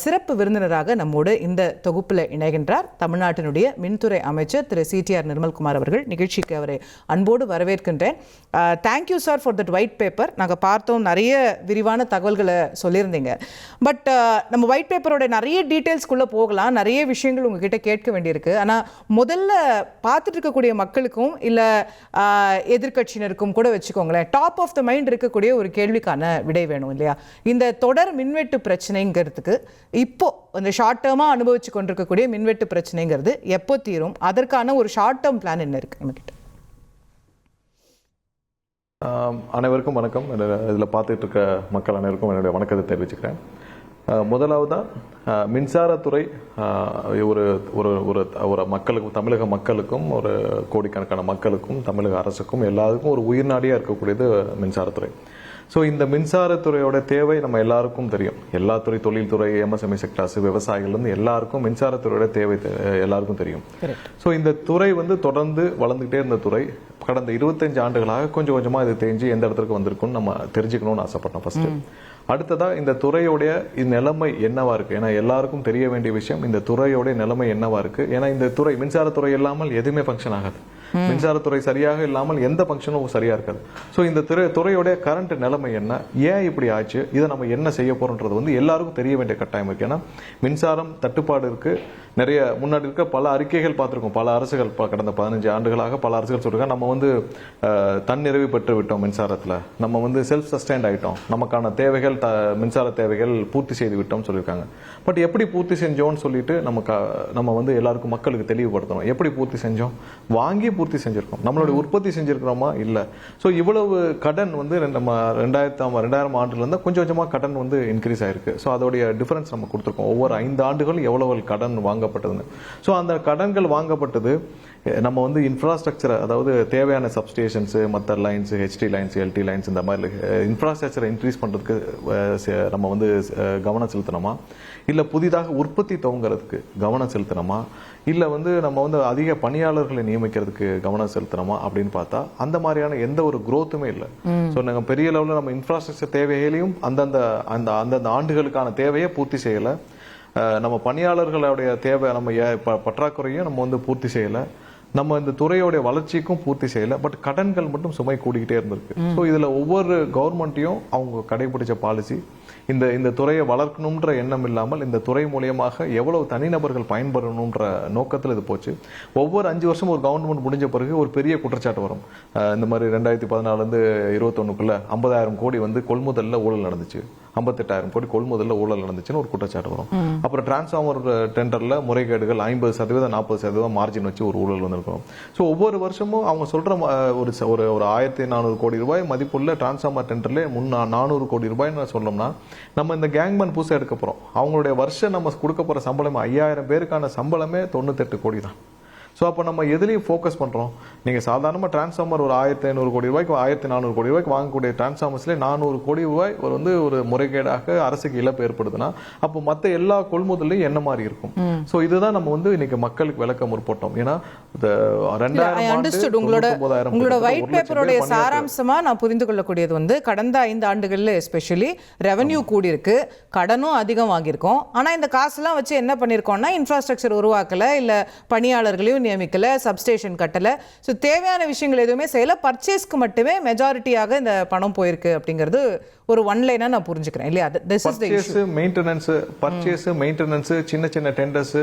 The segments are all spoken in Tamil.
சிறப்பு விருந்தினராக நம்மோடு இந்த தொகுப்பில் இணைகின்றார் தமிழ்நாட்டினுடைய மின்துறை அமைச்சர் திரு CTR நிர்மல்குமார் அவர்கள். நிகழ்ச்சிக்கு அவரை அன்போடு வரவேற்கின்றேன். Thank you sir for that white paper. நாங்கள் பார்த்தோம், நிறைய விரிவான தகவல்களை சொல்லியிருந்தீங்க. பட் நம்ம ஒயிட் பேப்பரோட நிறைய டீட்டெயில்ஸ்குள்ளே போகலாம், நிறைய விஷயங்கள் உங்ககிட்ட கேட்க வேண்டியிருக்கு. ஆனால் முதல்ல பார்த்துட்டு இருக்கக்கூடிய மக்களுக்கும் இல்லை எதிர்கட்சியினருக்கும் கூட வச்சுக்கோங்களேன், டாப் ஆஃப் த மைண்ட் இருக்கக்கூடிய ஒரு கேள்விக்கான விடை வேணும் இல்லையா? இந்த தொடர் மின்வெட்டு பிரச்சனைங்கிறதுக்கு இப்போ இந்த ஷார்ட் டேர்மாக அனுபவிச்சு கொண்டிருக்கக்கூடிய மின்வெட்டு பிரச்சனைங்கிறது எப்போ தீரும்? அதற்கான ஒரு ஷார்ட் டேர்ம் பிளான் என்ன இருக்கு நம்மகிட்ட? அனைவருக்கும் வணக்கம். இதில் பார்த்துட்டு இருக்க மக்கள் அனைவருக்கும் என்னுடைய வணக்கத்தை தெரிவிச்சுக்கிறேன். முதலாவதாக மின்சாரத்துறை ஒரு ஒரு ஒரு ஒரு மக்களுக்கும், தமிழக மக்களுக்கும், ஒரு கோடிக்கணக்கான மக்களுக்கும், தமிழக அரசுக்கும் எல்லாருக்கும் ஒரு உயிர்நாடியாக இருக்கக்கூடியது மின்சாரத்துறை. ஸோ இந்த மின்சாரத்துறையோட தேவை நம்ம எல்லாருக்கும் தெரியும். எல்லா துறை, தொழில்துறை, MSME செக்டார்ஸ், விவசாயிகள்லேருந்து எல்லாருக்கும் மின்சாரத்துறையோட தேவை எல்லாருக்கும் தெரியும். ஸோ இந்த துறை தொடர்ந்து வளர்ந்துகிட்டே இருந்த துறை. கடந்த 25 ஆண்டுகளாக கொஞ்சம் கொஞ்சமாக இது தெரிஞ்சு எந்த இடத்துக்கு வந்திருக்குன்னு நம்ம தெரிஞ்சுக்கணும்னு ஆசைப்பட்டோம் ஃபர்ஸ்ட். அடுத்ததாக இந்த துறையோடைய நிலைமை என்னவா இருக்கு? ஏன்னா எல்லாருக்கும் தெரிய வேண்டிய விஷயம், இந்த துறையோடைய நிலைமை என்னவா இருக்கு. ஏன்னா இந்த துறை, மின்சாரத்துறை இல்லாமல் எதுவுமே ஃபங்க்ஷன் ஆகாது. மின்சாரத்துறை சரியாக இல்லாமல் எந்த ஃபங்க்ஷனும் சரியா இருக்காது. ஸோ இந்த துறையோடைய கரண்ட் நிலைமை என்ன, ஏன் இப்படி ஆச்சு, இதை நம்ம என்ன செய்ய போறோம்ன்றது எல்லாருக்கும் தெரிய வேண்டிய கட்டாயம் இருக்கு. ஏன்னா மின்சாரம் தட்டுப்பாடு இருக்கு. நிறைய முன்னாடி இருக்க பல அறிக்கைகள் பார்த்துருக்கோம். பல அரசுகள் கடந்த 15 ஆண்டுகளாக பல அரசுகள் சொல்லிருக்காங்க, நம்ம தன்னிறைவு பெற்று விட்டோம் மின்சாரத்தில், நம்ம செல்ஃப் சஸ்டைன்ட் ஆயிட்டோம், நமக்கான தேவைகள், மின்சார தேவைகள் பூர்த்தி செய்து விட்டோம் சொல்லியிருக்காங்க. பட் எப்படி பூர்த்தி செஞ்சோம்னு சொல்லிட்டு நம்ம எல்லாருக்கும் மக்களுக்கு தெளிவுபடுத்தணும். எப்படி பூர்த்தி செஞ்சோம்? வாங்கி பூர்த்தி செஞ்சிருக்கோம். நம்மளுடைய உற்பத்தி செஞ்சிருக்கிறோமா? இல்லை. ஸோ இவ்வளவு கடன் நம்ம 2000 ஆண்டுல இருந்து கொஞ்சம் கொஞ்சமாக கடன் இன்க்ரீஸ் ஆயிருக்கு. ஸோ அதோடைய டிஃபரன்ஸ் நம்ம கொடுத்துருக்கோம். ஒவ்வொரு 5 ஆண்டுகளும் எவ்வளவு கடன் வாங்கப்பட்டதுன்னு. ஸோ அந்த கடன்கள் வாங்கப்பட்டது நம்ம இன்ஃப்ராஸ்ட்ரக்சர், அதாவது தேவையான சப்ஸ்டேஷன்ஸ், மற்ற lines, HT lines, LT lines, இந்த மாதிரி இன்ஃப்ராஸ்ட்ரக்சரை இன்க்ரீஸ் பண்ணுறதுக்கு நம்ம கவனம் செலுத்தணுமா? இல்லை புதிதாக உற்பத்தி துவங்குறதுக்கு கவனம் செலுத்தணுமா? இல்லை நம்ம அதிக பணியாளர்களை நியமிக்கிறதுக்கு கவனம் செலுத்தணுமா அப்படின்னு பார்த்தா அந்த மாதிரியான எந்த ஒரு குரோத்துமே இல்லை. ஸோ நாங்கள் பெரிய லெவலில் நம்ம இன்ஃப்ராஸ்ட்ரக்சர் தேவைகளையும் அந்தந்த ஆண்டுகளுக்கான தேவையை பூர்த்தி செய்யலை. நம்ம பணியாளர்களுடைய தேவை, நம்ம பற்றாக்குறையும் நம்ம பூர்த்தி செய்யலை. நம்ம இந்த துறையோடைய வளர்ச்சிக்கும் பூர்த்தி செய்யலை. பட் கடன்கள் மட்டும் சுமை கூடிக்கிட்டே இருந்திருக்கு. ஸோ இதில் ஒவ்வொரு கவர்மெண்ட்டையும் அவங்க கடைபிடிச்ச பாலிசி, இந்த துறையை வளர்க்கணுன்ற எண்ணம் இல்லாமல் இந்த துறை மூலியமாக எவ்வளவு தனிநபர்கள் பயன்பெறணுன்ற நோக்கத்தில் இது போச்சு. ஒவ்வொரு 5 வருஷம் ஒரு கவர்மெண்ட் முடிஞ்ச பிறகு ஒரு பெரிய குற்றச்சாட்டு வரும். இந்த மாதிரி 2014 21க்குள்ள 50,000 கோடி கொள்முதலில் ஊழல் நடந்துச்சு, 58,000 கோடி கொள்முதலில் ஊழல் நடந்துச்சுன்னு ஒரு குற்றச்சாட்டு வரும். அப்புறம் டிரான்ஸ்ஃபார்மர் டெண்டர்ல முறைகேடுகள் 50% 40% மார்ஜின் வச்சு ஒரு ஊழல் வந்திருக்கும். ஸோ ஒவ்வொரு வருஷமும் அவங்க சொல்ற ஒரு 1400 கோடி ரூபாய் மதிப்புள்ள டிரான்ஸ்ஃபார்மர் டெண்டர்ல 400 கோடி ரூபாய்னு சொல்லணும்னா, நம்ம இந்த கேங்மேன் புதுசாக எடுக்க போறோம், அவங்களுடைய வருஷம் நம்ம கொடுக்க போற சம்பளம் 5000 பேருக்கான சம்பளமே 98 கோடி தான். ஸோ அப்போ நம்ம எதுலையும் ஃபோக்கஸ் பண்ணுறோம்? நீங்கள் சாதாரணமாக டிரான்ஸ்ஃபார்மர் ஒரு 1500 கோடி ரூபாய்க்கு 1400 கோடி ரூபாய்க்கு வாங்கக்கூடிய டிரான்ஸ்ஃபார்மர்ஸ்லேயே 400 கோடி ரூபாய் ஒரு முறைகேடாக அரசுக்கு இழப்பு ஏற்படுதுன்னா அப்போ மற்ற எல்லா கொள்முதலையும் என்ன மாதிரி இருக்கும்? ஸோ இதுதான் நம்ம இன்னைக்கு மக்களுக்கு விளக்க முற்பட்டோம். ஏன்னா உங்களோட ஒயிட் பேப்பருடைய சாராம்சமா நான் புரிந்து கொள்ளக்கூடியது கடந்த 5 ஆண்டுகள்ல எஸ்பெஷலி ரெவன்யூ கூடியிருக்கு, கடனும் அதிகம் வாங்கியிருக்கோம். ஆனால் இந்த காசுலாம் வச்சு என்ன பண்ணியிருக்கோம்னா இன்ஃப்ராஸ்ட்ரக்சர் உருவாக்கலை, இல்லை பணியாளர்களையும் நியமிக்கல, சப்ஸ்டேஷன் கட்டல. ஸோ தேவையான விஷயங்கள் எதுவுமே செய்யல, பர்ச்சேஸ்க்கு மட்டுமே மெஜாரிட்டியாக இந்த பணம் போயிருக்கு அப்படிங்கிறது ஒரு ஒன்லைனா நான் புரிஞ்சுக்கிறேன் இல்லையா? மெயின்டெனன்ஸ், சின்ன சின்ன டெண்டர்ஸ்,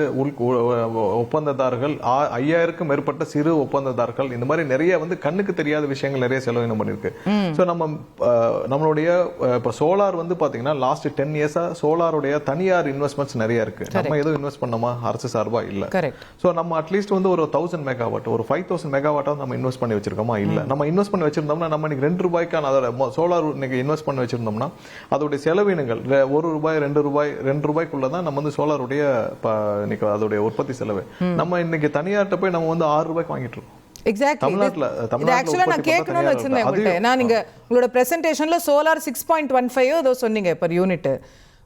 ஒப்பந்ததாரர்கள், 5000க்கும் மேற்பட்ட சிறு ஒப்பந்ததாரர்கள், இந்த மாதிரி நிறைய கண்ணுக்கு தெரியாத விஷயங்கள் நிறைய செலவினம் பண்ணிருக்கு. ஸோ நம்மளுடைய இப்போ சோலார் பாத்தீங்கன்னா லாஸ்ட் 10 இயர்ஸா சோலாருடைய தனியார் இன்வெஸ்ட்மெண்ட்ஸ் நிறைய இருக்கு. நம்ம எதுவும் இன்வெஸ்ட் பண்ணோமா அரசு சார்பா? இல்ல. ஸோ நம்ம அட்லீஸ்ட் ஒரு 1000 மெகாவாட், ஒரு 5000 மெகாவாட்டாவது நம்ம இன்வெஸ்ட் பண்ணி வச்சிருக்கோமா? இல்ல. நம்ம இன்வெஸ்ட் பண்ணி வச்சிருந்தோம்னா நம்ம இன்னைக்கு 2 ரூபாய்க்கான அதோட சோலார் இன்னைக்கு இன்வெஸ்ட் பண்ணி வச்சிருந்தோம்னா அதோடைய செலவினங்கள் 1 ரூபாய் 2 ரூபாய்க்குள்ளதான் நம்ம சோலாருடைய அதோடைய உற்பத்தி செலவு. நம்ம இன்னைக்கு தனியார்ட்ட போய் நம்ம 6 ரூபாய்க்கு வாங்கிட்டு இருக்கோம். உங்களோட பிரசன்டேஷன்ல சோலார் 6.15 சொன்னீங்க per யூனிட்.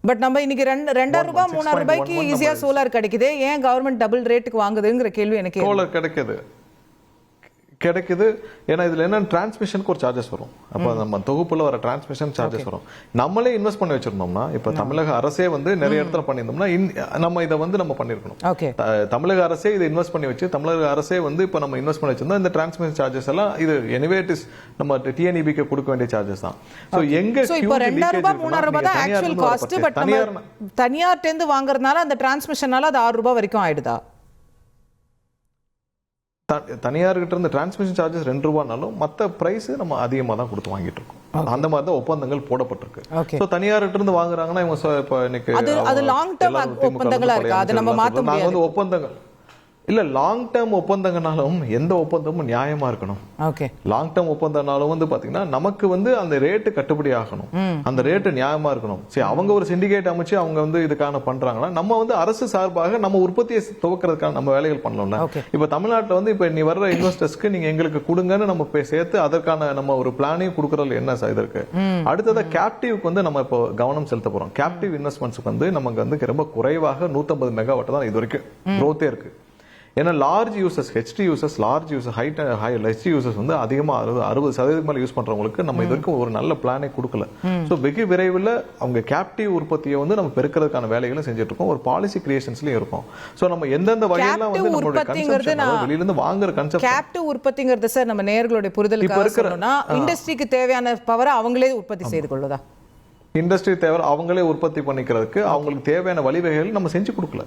பட் நம்ம இன்னைக்கு 2000 ரூபாய் 3000 ரூபாய்க்கு ஈஸியா சோலார் கிடைக்குது, ஏன் கவர்மெண்ட் டபுள் ரேட்டுக்கு வாங்குதுங்கிற கேள்வி எனக்கு. சோலார் கிடைக்குது, கிடைக்குது. ஏன்னா இதுல என்ன டிரான்ஸ்மிஷனுக்கு ஒரு சார்ஜஸ் வரும். அப்போ நம்ம தொகுப்புல வர டிரான்ஸ்மிஷன் சார்ஜஸ் வரும். நம்மளே இன்வெஸ்ட் பண்ணி வச்சிருந்தோம்னா, இப்ப தமிழக அரசே வந்து நிறைய இடத்துல பண்ணியிருந்தோம்னா நம்ம இதை வந்து நம்ம பண்ணிருக்கணும். தமிழக அரசே இதை இன்வெஸ்ட் பண்ணி வச்சு, தமிழக அரசே வந்து இப்ப நம்ம இன்வெஸ்ட் பண்ணி வச்சிருந்தோம். இந்த டிரான்ஸ்மிஷன் சார்ஜஸ் எல்லாம் இது எனிவே இட் இஸ் நம்ம டிஎன்இபிக்கு கொடுக்க வேண்டிய சார்ஜஸ் தான். சோ எங்க இப்போ 2000 ரூபாய் 3000 ரூபாய் தான் ஆக்சுவல் காஸ்ட். பட் தனியார்ட்ட இருந்து வாங்குறதுனால அந்த டிரான்ஸ்மிஷனால அது 6 ரூபாய் வரைக்கும் ஆயிடுதா? தனியார்கிட்ட இருந்து டிரான்ஸ்மிஷன் சார்ஜஸ் 2 ரூபாய்னாலும் மத்த பிரைஸ் நம்ம அதிகமா தான் கொடுத்து வாங்கிட்டு இருக்கோம். அந்த மாதிரி தான் ஒப்பந்தங்கள் போடப்பட்டிருக்கு. சோ தனியார்கிட்ட இருந்து வாங்குறாங்கன்னா இவங்க இப்ப இன்னைக்கு அது லாங் டர்ம் ஒப்பந்தங்களா இருக்கு. அது நம்ம மாத்த முடியாது. வந்து ஒப்பந்தங்கள் இல்ல லாங் டேர்ம் ஒப்பந்தங்கனாலும் எந்த ஒப்பந்தமும் நியாயமா இருக்கணும். லாங் டேர்ம் ஒப்பந்தனாலும் வந்து பாத்தீங்கன்னா நமக்கு வந்து அந்த ரேட்டு கட்டுப்படி ஆகணும், அந்த ரேட்டு நியாயமா இருக்கணும். சரி, அவங்க ஒரு சிண்டிகேட் அமைச்சு அவங்க வந்து இதுக்கான பண்றாங்கன்னா நம்ம வந்து அரசு சார்பாக நம்ம உற்பத்தியை துவக்கிறதுக்கான நம்ம வேலைகள் பண்ணணும்ல. இப்ப தமிழ்நாட்டுல வந்து இப்ப நீ வர்ற இன்வெஸ்டர்ஸ்க்கு நீங்க எங்களுக்கு கொடுங்கன்னு நம்ம சேர்த்து அதற்கான நம்ம ஒரு பிளானையும் கொடுக்கறதுல என்ன இது இருக்கு. அடுத்தது கேப்டிவ்க்கு வந்து நம்ம இப்போ கவனம் செலுத்த போறோம். கேப்டிவ் இன்வெஸ்ட்மெண்ட்ஸ்க்கு வந்து நமக்கு வந்து ரொம்ப குறைவாக 150 மெகாவாட் தான் இது வரைக்கும் க்ரோத்தே இருக்கு. ஏன்னா large users, HD users, large user, HD users வந்து அதிகமா 60% மேல யூஸ் பண்றவங்களுக்கு நம்ம இது வரைக்கும் ஒரு நல்ல பிளானே கொடுக்கல. சோ வெகு விரைவில் அவங்க கேப்டிவ் உற்பத்தியை வந்து நம்ம பெருக்கிறதுக்கான வேலைகளும் செஞ்சுட்டு இருக்கோம். ஒரு பாலிசி கிரியேஷன்ஸ்லயும் இருக்கும். சோ நம்ம எந்தெந்த வகையெல்லாம் வந்து நம்மளுடைய கன்செப்ஷன் வெளியில இருந்து வாங்குற கன்செப்ட் கேப்டிவ் உற்பத்திங்கிறது சார் நம்ம நேயர்களுடைய புரிதலுக்காக சொல்லணும்னா இண்டஸ்ட்ரிக்கு தேவையான பவரை அவங்களே உற்பத்தி செய்து கொள்வதா? இண்டஸ்ட்ரி தேவை அவங்களே உற்பத்தி பண்ணிக்கிறதுக்கு அவங்களுக்கு தேவையான வழிவகைகள் நம்ம செஞ்சு கொடுக்கல.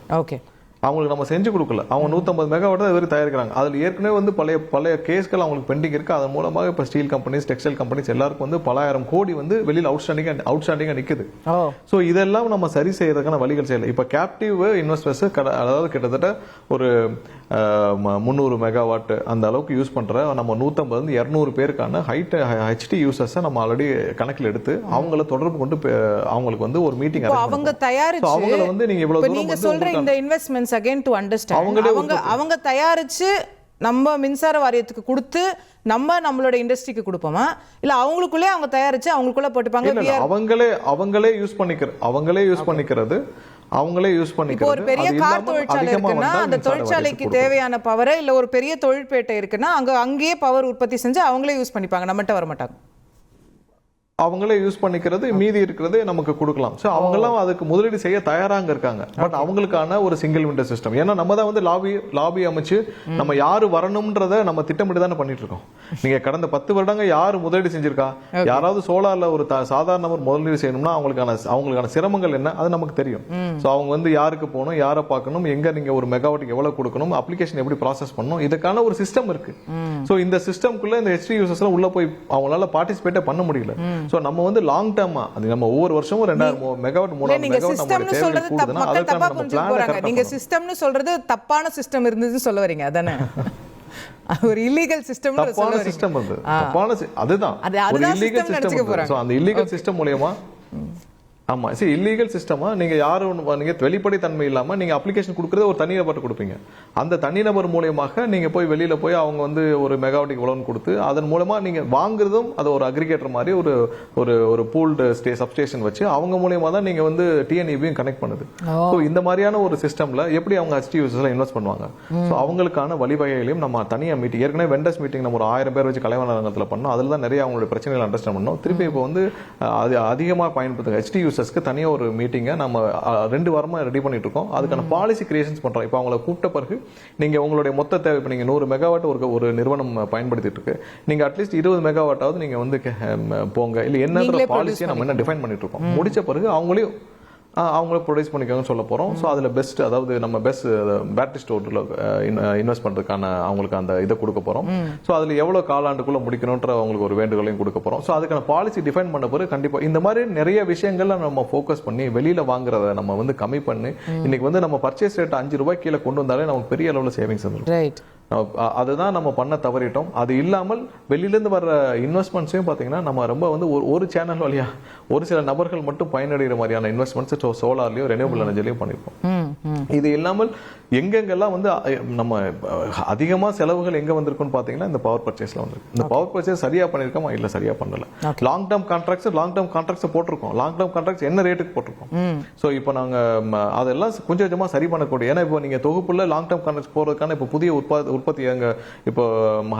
அவங்களுக்கு நம்ம செஞ்சு கொடுக்கல. அவங்க 150 மெகாவாட் தான் இதுவரை தயாரிக்கிறாங்க. அதுல ஏற்கனவே வந்து பழைய கேஸ்கள் அவங்களுக்கு பெண்டிங் இருக்கு. அதன் மூலமாக இப்ப ஸ்டீல் கம்பெனிஸ், டெக்ஸ்டைல் கம்பெனிஸ் எல்லாருக்கும் வந்து பல ஆயிரம் கோடி வந்து வெளியில அவுட்ஸ்டாண்டிங்கா நிக்குது. சோ இதெல்லாம் நம்ம சரி செய்யறதுக்கான வழிகள் செய்யல. இப்ப கேப்டிவ் இன்வெஸ்டர்ஸ் அதாவது கிட்டத்தட்ட ஒரு 300 மெகாவாட் அந்த அளவுக்கு யூஸ் பண்ற நம்ம 150 200 பேருக்கான ஹெச்டி யூசர்ஸ் நம்ம ஆல்ரெடி கணக்கில் எடுத்து அவங்கள தொடர்பு கொண்டு அவங்களுக்கு வந்து ஒரு மீட்டிங் அவங்க தயாரிச்சு அவங்கள வந்து நீங்க இவ்வளவு தூரம் நீங்க சொல்ற இந்த இன்வெஸ்ட்மென்ட்ஸ் again to understand அவங்க தயாரிச்சு நம்ம மின்சார வாரியத்துக்கு கொடுத்து நம்மளோட இண்டஸ்ட்ரிக்கு கொடுப்போமா, இல்ல அவங்களுக்குள்ளே அவங்க தயாரிச்சு அவங்களுக்குள்ள போட்டுப்பாங்க? அவங்களே யூஸ் பண்ணிக்கிறது ஒரு பெரிய கார் தொழிற்சாலை இருக்குன்னா அந்த தொழிற்சாலைக்கு தேவையான பவரை, இல்ல ஒரு பெரிய தொழிற்பேட்டை இருக்குன்னா அங்கேயே பவர் உற்பத்தி செஞ்சு அவங்களே யூஸ் பண்ணிப்பாங்க, நம்மகிட்ட வர மாட்டாங்க. அவங்களே யூஸ் பண்ணிக்கிறது, மீதி இருக்கிறது நமக்கு கொடுக்கலாம். ஸோ அவங்கெல்லாம் அதுக்கு முதலீடு செய்ய தயாராக இருக்காங்க. பட் அவங்களுக்கான ஒரு சிங்கிள் விண்டோ சிஸ்டம். ஏன்னா நம்ம தான் வந்து லாபி அமைச்சு நம்ம யாரு வரணும்ன்றத நம்ம திட்டமிட்டு தானே பண்ணிட்டு இருக்கோம். நீங்க கடந்த 10 வருடங்கள் யாரு முதலீடு செஞ்சிருக்கா? யாராவது சோலார்ல ஒரு சாதாரண ஒரு முதலீடு செய்யணும்னா அவங்களுக்கான சிரமங்கள் என்ன அது நமக்கு தெரியும். ஸோ அவங்க வந்து யாருக்கு போகணும், யாரை பார்க்கணும், எங்க நீங்க ஒரு மெகாவாட்டுக்கு எவ்வளவு கொடுக்கணும், அப்ளிகேஷன் எப்படி ப்ராசஸ் பண்ணணும், இதுக்கான ஒரு சிஸ்டம் இருக்கு. ஸோ இந்த சிஸ்டம்குள்ள இந்த ஹெச்டி யூசர்ஸ் உள்ள போய் அவங்களால பார்ட்டிசிபேட்டே பண்ண முடியல. சோ நம்ம வந்து லாங் டர்மா அது நம்ம ஒவ்வொரு வருஷமும் 2000 மெகாவாட் 3000 மெகாவாட் நம்ம தேவை கூடுதுனா அதுக்கான நம்ம பிளான். நீங்க சிஸ்டம்னு சொல்றது தப்பான சிஸ்டம் இருந்துன்னு சொல்ல வரீங்க அதானே? ஒரு இல்லீகல் சிஸ்டம் தப்பான சிஸ்டம் அது தப்பான அதுதான் ஒரு இல்லீகல் சிஸ்டம். சோ அந்த இல்லீகல் சிஸ்டம் மூலமா ஆமா சரி இல்லீகல் சிஸ்டமா நீங்க யாரும் நீங்க வெளிப்படை தன்மை இல்லாம நீங்க அப்ளிகேஷன் கொடுக்கறது ஒரு தனிநபர் கொடுப்பீங்க. அந்த தனிநபர் மூலமாக நீங்க போய் வெளியில போய் அவங்க வந்து ஒரு மெகாவாட்டுக்கு இவ்வளவுன்னு கொடுத்து அதன் மூலமா நீங்க வாங்குறதும் அது ஒரு அக்ரிகேட்டர் மாதிரி ஒரு பூல்டு சப்ஸ்டேஷன் வச்சு அவங்க மூலமா தான் நீங்க வந்து டிஎன்இபியும் கனெக்ட் பண்ணுது. ஸோ இந்த மாதிரியான ஒரு சிஸ்டம்ல எப்படி அவங்க ஹெச்டி யூசர்ஸ்ல இன்வெஸ்ட் பண்ணுவாங்க? ஸோ அவங்களுக்கான வழிவகைகளையும் நம்ம தனியாக மீட்டிங் ஏற்கனவே வெண்டர்ஸ் மீட்டிங் நம்ம ஒரு 1000 பேர் வச்சு கலைவரங்கத்தில் பண்ணோம். அதில் தான் நிறைய அவங்களுடைய பிரச்சனைகள் அண்டர்ஸ்டாண்ட் பண்ணோம். திருப்பி இப்போ வந்து அது அதிகமாக பயன்படுத்துங்க ஹெச்டி தனியாக ஒரு மீட்டிங்கை நம்ம 2 வாரமா ரெடி பண்ணிட்டு இருக்கோம். அதுக்கான பாலிசி கிரியேஷன்ஸ் பண்றோம். இப்போ அவங்களை கூப்பிட்ட பிறகு நீங்க உங்களுடைய மொத்த தேவை இப்போ நீங்க 100 மெகாவாட் ஒரு நிறுவனம் பயன்படுத்திட்டு இருக்கு, நீங்க அட்லீஸ்ட் 20 மெகாவாட்டாவது நீங்க வந்து போங்க, இல்ல என்ன பாலிசியை நம்ம என்ன டிஃபைன் பண்ணிட்டு இருக்கோம். முடிச்ச பிறகு அவங்களே ப்ரொடியூஸ் பண்ணிக்கோங்கன்னு சொல்ல போறோம். ஸோ அதில் பெஸ்ட் அதாவது நம்ம பெஸ்ட் பேட்டரி ஸ்டோரில் இன்வெஸ்ட் பண்ணுறதுக்கான அவங்களுக்கு அந்த இதை கொடுக்க போகிறோம். ஸோ அதில் எவ்வளோ காலாண்டுக்குள்ளே முடிக்கணுன்ற அவங்களுக்கு ஒரு வேண்டுகோளையும் கொடுக்க போகிறோம். ஸோ அதுக்கான பாலிசி டிஃபைன் பண்ண பிறகு கண்டிப்பாக இந்த மாதிரி நிறைய விஷயங்கள்ல நம்ம ஃபோக்கஸ் பண்ணி வெளியில் வாங்குறத நம்ம வந்து கம்மி பண்ணி இன்னைக்கு வந்து நம்ம பர்ச்சேஸ் ரேட் 5 ரூபாய் கீழே கொண்டு வந்தாலே நமக்கு பெரிய அளவில் சேவிங்ஸ் வந்துடும். அதுதான் நம்ம பண்ண தவறிட்டோம். அது இல்லாமல் வெளியிலேருந்து வர்ற இன்வெஸ்ட்மெண்ட்ஸையும் பார்த்தீங்கன்னா நம்ம ரொம்ப வந்து ஒரு சேனல் வழியா ஒரு சில நபர்கள் மட்டும் பயனடைகிற மாதிரியான இன்வெஸ்ட்மெண்ட்ஸ் சோலார்லயும் ரெனியூபிள் எனர்ஜிலையும் பண்ணிருக்கோம். இது இல்லாமல் எங்கெங்கெல்லாம் வந்து நம்ம அதிகமா செலவுகள் எங்க வந்திருக்குன்னு பாத்தீங்கன்னா இந்த பவர் பர்ச்சேஸ்ல வந்திருக்கு. இந்த பவர் பர்ச்சேஸ் சரியா பண்ணிருக்கோமா இல்ல சரியா பண்ணல. லாங் டேர்ம் கான்ட்ராக்ட்ஸ் போட்டிருக்கோம். லாங் டேர்ம் கான்ட்ராக்ட்ஸ் என்ன ரேட்டுக்கு போட்டிருக்கோம். சோ இப்போ நாங்க அதெல்லாம் கொஞ்சம் கொஞ்சமா சரி பண்ணக்கூடிய, ஏன்னா இப்போ நீங்க தொகுப்புல லாங் டேர்ம் கான்ட்ராக்ட்ஸ் போறதுக்கான இப்போ புதிய உற்பத்தி அங்க இப்போ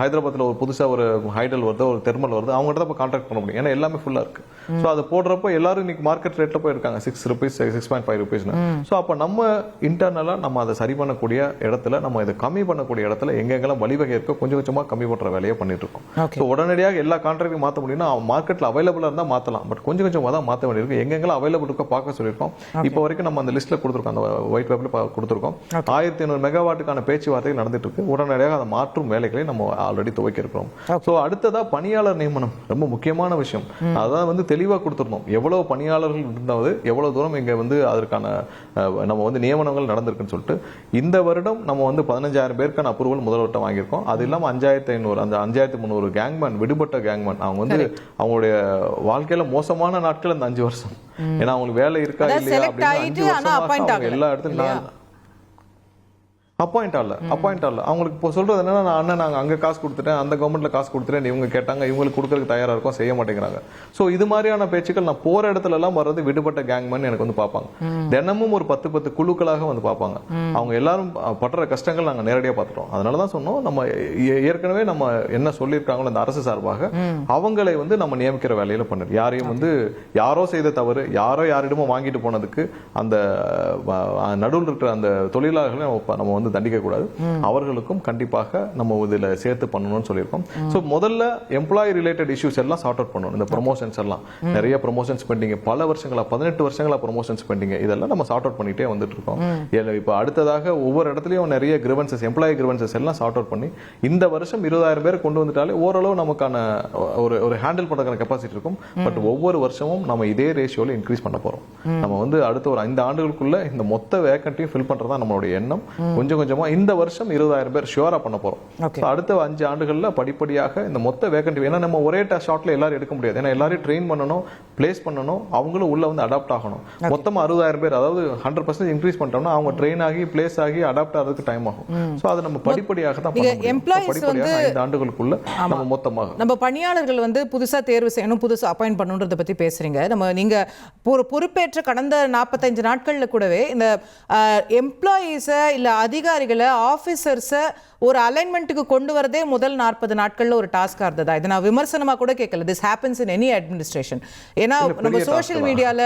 ஹைதராபாத்ல ஒரு புதுசா ஒரு ஹைடல் வருது, ஒரு தெர்மல் வருது, அவங்ககிட்ட தான் இப்போ கான்ட்ராக்ட் பண்ண முடியும். ஏன்னா எல்லாமே ஃபுல்லா இருக்கு. ஸோ அதை போடுறப்போ எல்லாரும் இன்னைக்கு மார்க்கெட் ரேட்ல போய் இருக்காங்க ₹6, ₹6.5. ஸோ அப்போ நம்ம இன்டர்னலா நம்ம அதை சரி பண்ணக்கூடிய இடத்துல, நம்ம இதை கம்மி பண்ணக்கூடிய இடத்துல எங்கெங்கெல்லாம் வழிவகை இருக்கோ கொஞ்சம் கொஞ்சமா கம்மி பண்ற வேலையை பண்ணிட்டு இருக்கோம். ஸோ உடனடியாக எல்லா கான்ட்ராக்டையும் மாற்ற முடியும்னா மார்க்கெட்ல அவைலபிளா இருந்தா மாத்தலாம். பட் கொஞ்சம் கொஞ்சமா தான் மாற்ற வேண்டியிருக்கு. எங்கெங்கெல்லாம் அவைலபிள் இருக்கோ பார்க்க சொல்லியிருக்கோம். இப்போ வரைக்கும் நம்ம அந்த லிஸ்ட்ல கொடுத்துருக்கோம், அந்த ஒயிட் பேப்பர்ல கொடுத்துருக்கோம். 1500 மெகாவாட்டுக்கான பேச்சுவார்த்தை நடந்துட்டு இருக்கு. உடனடியாக அதை மாற்றும் வேலைகளை நம்ம ஆல்ரெடி துவக்கி இருக்கிறோம். ஸோ அடுத்ததா பணியாளர் நியமனம் ரொம்ப முக்கியமான விஷயம். அதான் வந்து தெளிவா கொடுத்துருந்தோம். எவ்வளவு பணியாளர்கள் இருந்தாவது எவ்வளவு தூரம் இங்க வந்து அதற்கான நம்ம வந்து நியமனங்கள் நடந்திருக்குன்னு சொல்லிட்டு இந்த வருடம் நம்ம வந்து 15,000 பேருக்கான அப்ரூவல் முதல் வட்டம் வாங்கியிருக்கோம். அது இல்லாம 5,500 அந்த 5,300 கேங்மேன், விடுபட்ட கேங்மேன், அவங்க வந்து அவங்களுடைய வாழ்க்கையில மோசமான நாட்கள் அந்த 5 வருஷம். ஏன்னா அவங்களுக்கு வேலை இருக்கா இல்லையா அப்படின்னு 5 வருஷம் எல்லா இடத்துலயும் அப்பாயிண்ட் ஆகல. அவங்களுக்கு இப்போ சொல்றது என்னன்னா, அண்ணன் நாங்க அங்க காசு கொடுத்துட்டேன், அந்த கவர்மெண்ட்ல காசு கொடுத்துட்டேன், இவங்க கேட்டாங்க, இவங்களுக்கு கொடுக்கறதுக்கு தயாரா இருக்கும், செய்ய மாட்டேங்கிறாங்க. சோ இது மாதிரியான பேச்சுக்கள் நான் போற இடத்துல எல்லாம் வர்றது விடுபட்ட கேங்மேன் எனக்கு வந்து பார்ப்பாங்க. தினமும் ஒரு 10 குழுக்களாக வந்து பார்ப்பாங்க. அவங்க எல்லாரும் படுற கஷ்டங்கள் நாங்க நேரடியா பார்த்துட்டோம். அதனாலதான் சொன்னோம், நம்ம ஏற்கனவே நம்ம என்ன சொல்லியிருக்காங்களோ இந்த அரசு சார்பாக அவங்களை வந்து நம்ம நியமிக்கிற வேலையில பண்ணுது. யாரையும் வந்து யாரோ செய்த தவறு, யாரிடமும் வாங்கிட்டு போனதுக்கு அந்த நடுவில் இருக்கிற அந்த தொழிலாளர்களை நம்ம வந்து தண்டிக்க கூடாது. அவர்களுக்கும் கண்டிப்பாக நம்ம இதுல சேர்த்து பண்ணணும்னு சொல்லியிருக்கோம். சோ முதல்ல எம்ப்ளாயி ரிலேட்டட் இஷ்யூஸ் எல்லாம் சார்ட் அவுட் பண்ணணும். இந்த ப்ரொமோஷன்ஸ் எல்லாம் நிறைய ப்ரொமோஷன்ஸ் பெண்டிங், பல வருஷங்களா 18 வருஷங்களா ப்ரொமோஷன்ஸ் பெண்டிங், இதெல்லாம் நம்ம சார்ட் அவுட் பண்ணிட்டே வந்துட்டு இருக்கோம். இப்போ அடுத்ததாக ஒவ்வொரு இடத்துலயும் நிறைய கிரிவன்சஸ், எம்ப்ளாயி கிரிவன்சஸ் எல்லாம் சார்ட் அவுட் பண்ணி இந்த வருஷம் 20,000 பேர் கொண்டு வந்துட்டாலே ஓரளவு நமக்கான ஒரு ஹேண்டில் பண்றதுக்கான கெப்பாசிட்டி இருக்கும். பட் ஒவ்வொரு வருஷமும் நம்ம இதே ரேஷியோல இன்க்ரீஸ் பண்ண போறோம். நம்ம வந்து அடுத்த ஒரு 5 ஆண்டுகளுக்குள்ள இந்த மொத்த வேகன்ட்டையும் ஃபில் பண்றதா நம்மளுடைய எண்ணம். கொஞ்சம் கொஞ்சமா இந்த வருஷம் 20,000 பேர் ஷியூரா பண்ண போறோம். அடுத்த 5 ஆண்டுகள்ல படிப்படியாக இந்த மொத்த வேகன்ட், ஏன்னா நம்ம ஒரே ஷாட்ல எல்லாரும் எடுக்க முடியாது. ஏன்னா எல்லாரும் ட்ரெயின் பண்ணணும், பிளேஸ் பண்ணணும், அவங்களும் உள்ள வந்து அடாப்ட் ஆகணும். மொத்தமா 60,000 பேர், அதாவது 100% இன்க்ரீஸ் பண்ணிட்டோம்னா அவங்க ட்ரெயின் ஆகி பிளேஸ் ஆகி அடாப்ட் ஆகிறதுக்கு டைம் ஆகும். சோ அதை நம்ம படிப்படியாக தான் பண்ண முடியும். படிப்படியாக 5 ஆண்டுகளுக்குள்ள நம்ம மொத்தமாக நம்ம பணியாளர்கள் வந்து புதுசா தேர்வு செய்யணும், புதுசா அப்பாயிண்ட் பண்ணணுன்றத பத்தி பேசுறீங்க. நீங்க பொறுப்பேற்ற கடந்த 45 நாட்கள்ல கூடவே இந்த எம்ப்ளாயீஸை இல்ல அதிகாரிகளை, ஆஃபீஸர்ஸை ஒரு அலைன்மெண்ட்டுக்கு கொண்டு வரதே முதல் 40 நாட்கள்ல ஒரு டாஸ்கா இருந்ததா? இதை நான் விமர்சனமா கூட கேட்கல. This happens in any administration. ஏன்னா நம்ம சோஷியல் மீடியால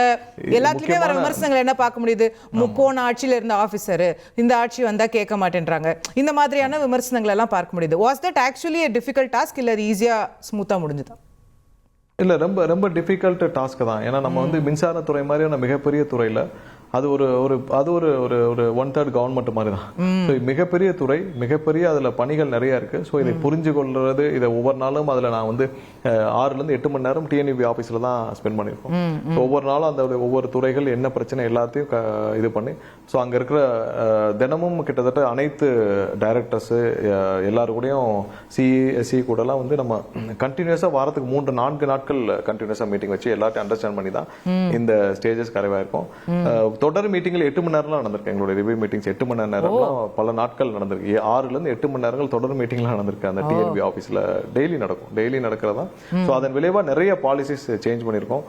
எல்லாத்துலயுமே வர விமர்சனங்கள் என்ன பார்க்க முடியுது? போன ஆட்சியில இருந்த ஆஃபீஸர் இந்த ஆட்சி வந்தா கேட்க மாட்டேன்றாங்க, இந்த மாதிரியான விமர்சனங்கள் எல்லாம் பார்க்க முடியுது. Was that actually a difficult task இல்ல ஈஸியா ஸ்மூத்தா முடிஞ்சதா? இல்ல, ரொம்ப ரொம்ப டிஃபிகல்ட் டாஸ்க் தான். ஏன்னா நம்ம வந்து மின்சாரத்துறை மாதிரியான மிகப்பெரிய துறையில அது ஒரு 1/3 கவர்மெண்ட் மாதிரி தான். மிகப்பெரிய துறை, மிகப்பெரிய அதுல பணிகள் நிறைய இருக்கு. ஸோ இதை புரிஞ்சு கொள்றது, இதை ஒவ்வொரு நாளும் அதுல நான் வந்து 6 to 8 மணி நேரம் டிஎன்இபி ஆஃபீஸில் தான் ஸ்பெண்ட் பண்ணியிருக்கோம். ஒவ்வொரு நாளும் அந்த ஒவ்வொரு துறைகள் என்ன பிரச்சனை எல்லாத்தையும் இது பண்ணி, ஸோ அங்க இருக்கிற தினமும் கிட்டத்தட்ட அனைத்து டைரக்டர்ஸ் எல்லாரும் கூடயும் சிஇஎஸ்சி கூடலாம் வந்து நம்ம கண்டினியூஸா வாரத்துக்கு 3-4 நாட்கள் கண்டினியூஸா மீட்டிங் வச்சு எல்லாத்தையும் அண்டர்ஸ்டாண்ட் பண்ணி தான் இந்த ஸ்டேஜஸ் கரைவாயிருக்கும். தொடர் மீட்டிங்ல 8 மணி நேரம்லாம் நடந்திருக்கு. எங்களுடைய ரிவ்யூ மீட்டிங்ஸ் 8 மணி நேரம்லாம் பல நாட்கள் நடந்திருக்கு. 6 to 8 மணி நேரங்கள் தொடர் மீட்டிங்லாம் நடந்திருக்கு. அந்த டிஎன்பி ஆஃபீஸ்ல டெய்லி நடக்கிறதா. ஸோ அதன் விளைவா நிறைய பாலிசிஸ் சேஞ்ச் பண்ணியிருக்கோம்.